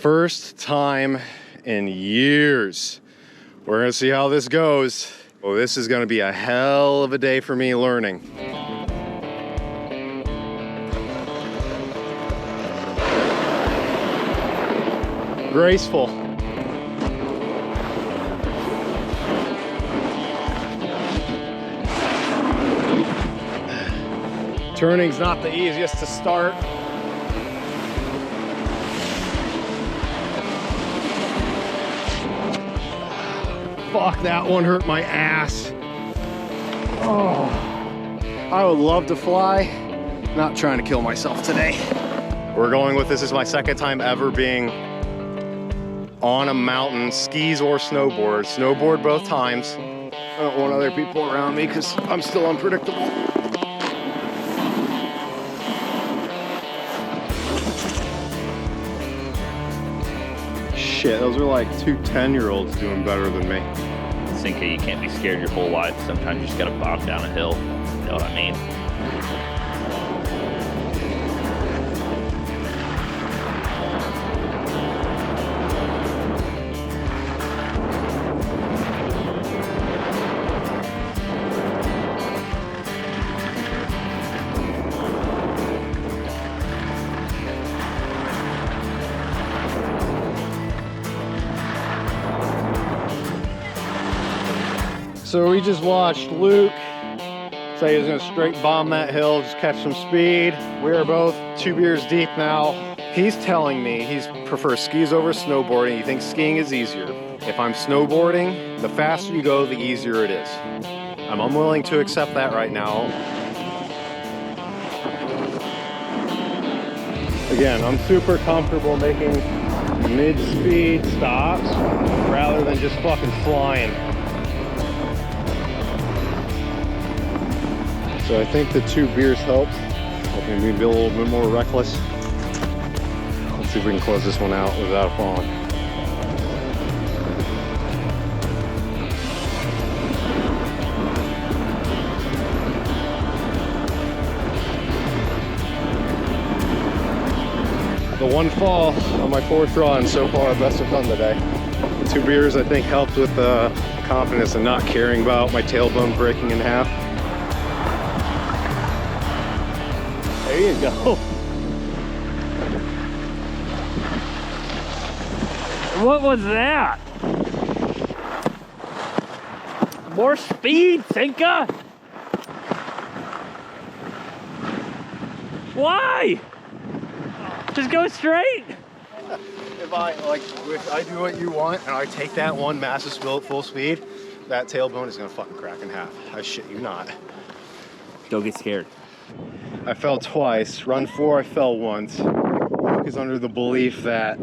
First time in years. We're gonna see how this goes. Well, this is gonna be a hell of a day for me learning. Graceful. Turning's not the easiest to start. Fuck, that one hurt my ass. Oh, I would love to fly. Not trying to kill myself today. We're going with this is my second time ever being on a mountain, skis or snowboard. Snowboard both times. I don't want other people around me because I'm still unpredictable. Shit, those are like two 10-year-olds doing better than me. Sinka, you can't be scared your whole life. Sometimes you just gotta bob down a hill. You know what I mean? So we just watched Luke say he was gonna straight bomb that hill, just catch some speed. We are both 2 beers deep now. He's telling me he prefers skis over snowboarding. He thinks skiing is easier. If I'm snowboarding, the faster you go, the easier it is. I'm unwilling to accept that right now. Again, I'm super comfortable making mid-speed stops rather than just fucking flying. So I think the 2 beers helped. Helping me be a little bit more reckless. Let's see if we can close this one out without falling. The one fall on my 4th run so far, best I've done today. The 2 beers I think helped with the confidence and not caring about my tailbone breaking in half. There you go. What was that? More speed, Sinka! Why? Just go straight. If I do what you want and I take that one massive spill at full speed, that tailbone is gonna fucking crack in half. I shit you not. Don't get scared. I fell twice. Run 4, I fell once. Luke is under the belief that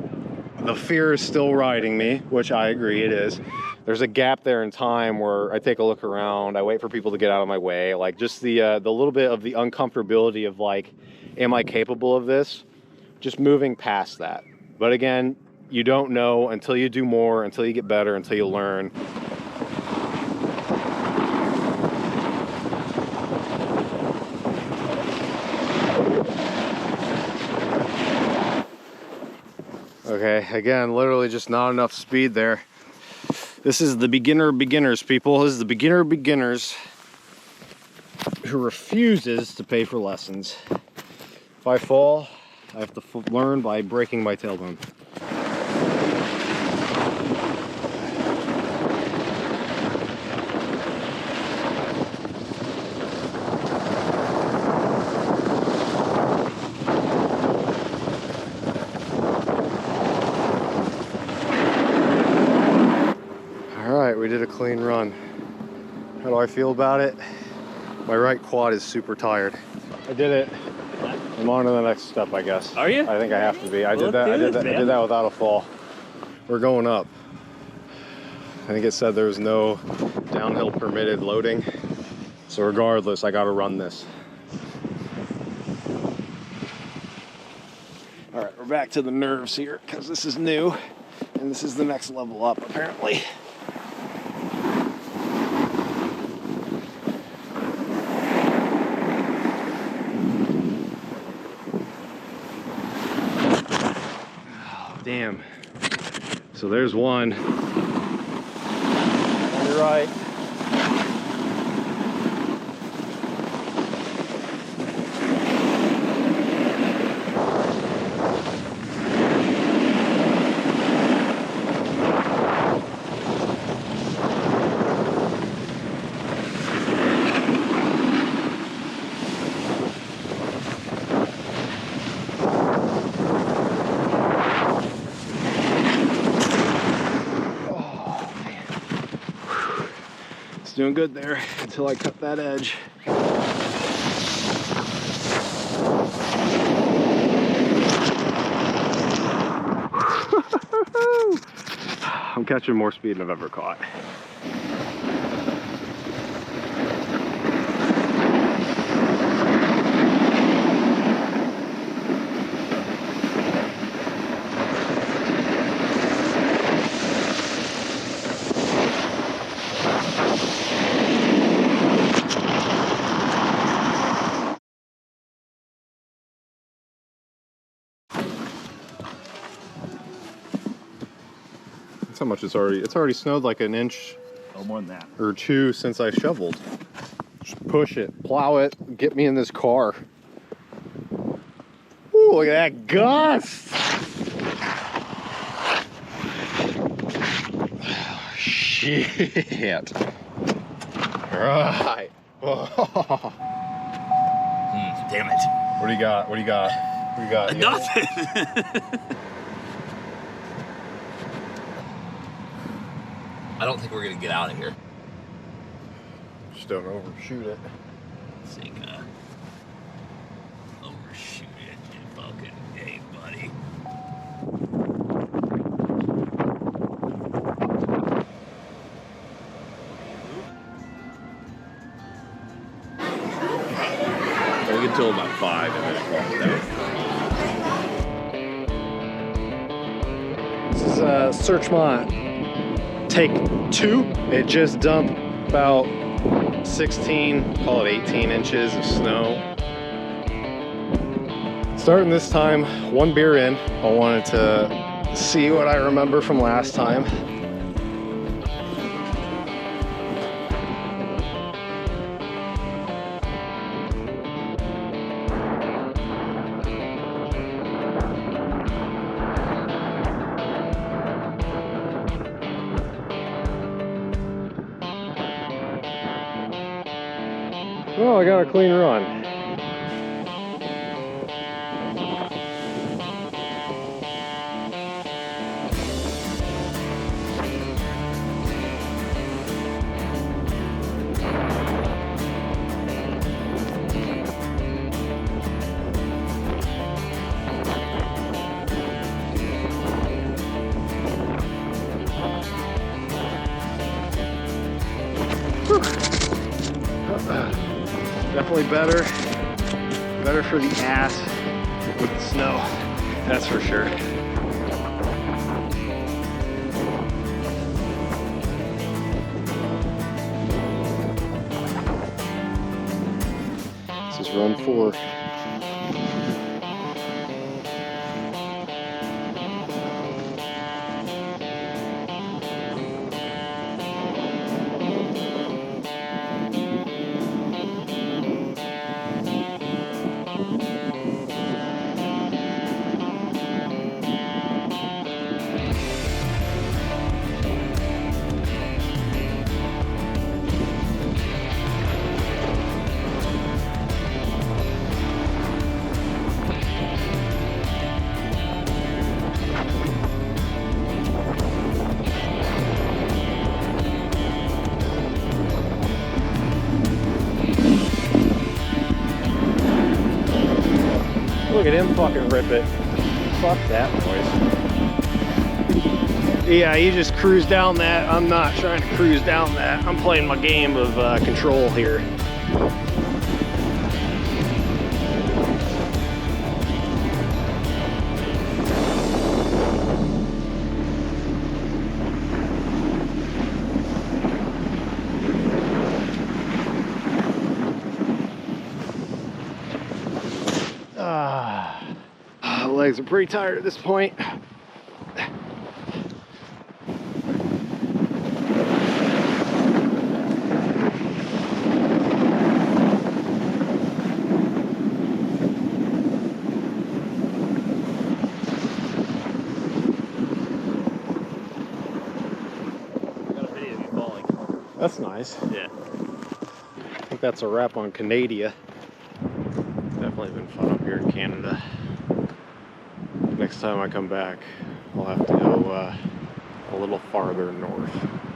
the fear is still riding me, which I agree it is. There's a gap there in time where I take a look around, I wait for people to get out of my way, like just the little bit of the uncomfortability of like, am I capable of this? Just moving past that. But again, you don't know until you do more, until you get better, until you learn. Okay, again, literally just not enough speed there. This is the beginners, people. This is the beginners who refuses to pay for lessons. If I fall, I have to learn by breaking my tailbone. We did a clean run. How do I feel about it? My right quad is super tired. I did it. I'm on to the next step, I guess. Are you? I think I have to be. I did that without a fall. We're going up. I think it said there was no downhill permitted loading. So regardless, I gotta run this. All right, we're back to the nerves here because this is new and this is the next level up apparently. Damn. So there's one. On your right. Doing good there until I cut that edge. I'm catching more speed than I've ever caught. That's how much it's already snowed like an inch more than that or two since I shoveled. Just push it, plow it, get me in this car. Ooh, look at that gust. Shit. Right. Damn it. What do you got? What do you got? What do you got? Nothing. I don't think we're gonna get out of here. Just don't overshoot it. Sinka. Overshoot it, you fucking hey, buddy. We can till about 5 and then it calms down. This is Searchmont. Take 2. It just dumped about 16, call it 18 inches of snow. Starting this time, 1 beer in. I wanted to see what I remember from last time. Oh, I got a clean run. Definitely better for the ass with the snow, that's for sure. This is run 4. Look at him fucking rip it. Fuck that noise. Yeah, he just cruised down that. I'm not trying to cruise down that. I'm playing my game of control here. Legs are pretty tired at this point. That's nice. Yeah. I think that's a wrap on Canada. Definitely been fun up here in Canada. Next time I come back, I'll have to go a little farther north.